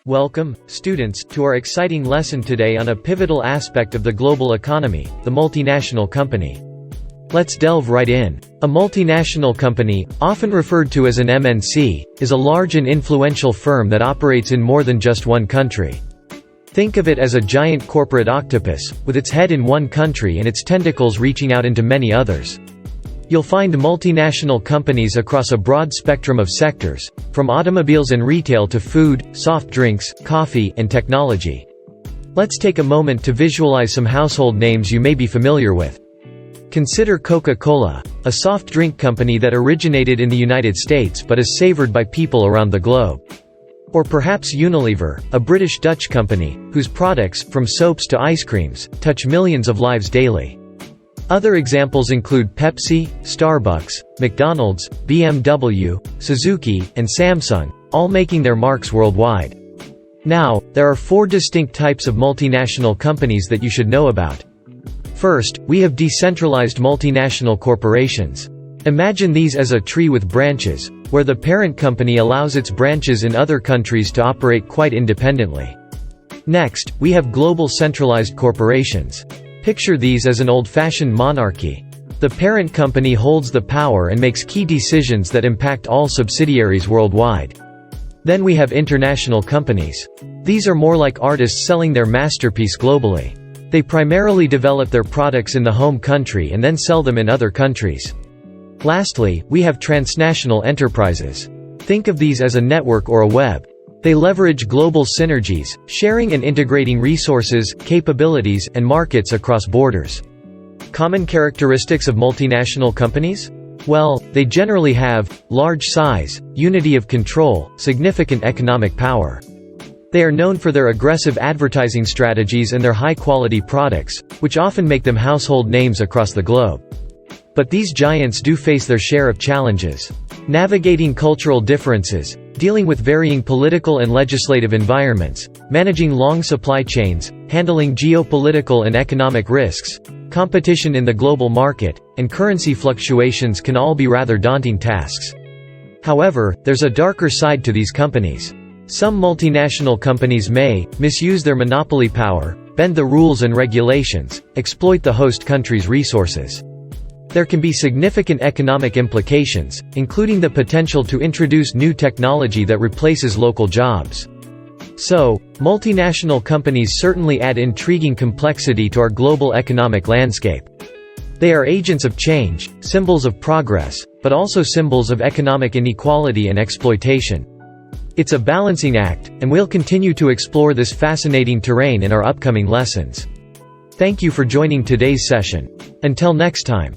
Welcome, students, to our exciting lesson today on a pivotal aspect of the global economy, the multinational company. Let's delve right in. A multinational company, often referred to as an MNC, is a large and influential firm that operates in more than just one country. Think of it as a giant corporate octopus, with its head in one country and its tentacles reaching out into many others. You'll find multinational companies across a broad spectrum of sectors, from automobiles and retail to food, soft drinks, coffee, and technology. Let's take a moment to visualize some household names you may be familiar with. Consider Coca-Cola, a soft drink company that originated in the United States but is savored by people around the globe. Or perhaps Unilever, a British-Dutch company, whose products, from soaps to ice creams, touch millions of lives daily. Other examples include Pepsi, Starbucks, McDonald's, BMW, Suzuki, and Samsung, all making their marks worldwide. Now, there are 4 distinct types of multinational companies that you should know about. First, we have decentralized multinational corporations. Imagine these as a tree with branches, where the parent company allows its branches in other countries to operate quite independently. Next, we have global centralized corporations. Picture these as an old-fashioned monarchy. The parent company holds the power and makes key decisions that impact all subsidiaries worldwide. Then we have international companies. These are more like artists selling their masterpiece globally. They primarily develop their products in the home country and then sell them in other countries. Lastly, we have transnational enterprises. Think of these as a network or a web. They leverage global synergies, sharing and integrating resources, capabilities, and markets across borders. Common characteristics of multinational companies? Well, they generally have large size, unity of control, significant economic power. They are known for their aggressive advertising strategies and their high-quality products, which often make them household names across the globe. But these giants do face their share of challenges. Navigating cultural differences, dealing with varying political and legislative environments, managing long supply chains, handling geopolitical and economic risks, competition in the global market, and currency fluctuations can all be rather daunting tasks. However, there's a darker side to these companies. Some multinational companies may misuse their monopoly power, bend the rules and regulations, exploit the host country's resources. There can be significant economic implications, including the potential to introduce new technology that replaces local jobs. So, multinational companies certainly add intriguing complexity to our global economic landscape. They are agents of change, symbols of progress, but also symbols of economic inequality and exploitation. It's a balancing act, and we'll continue to explore this fascinating terrain in our upcoming lessons. Thank you for joining today's session. Until next time.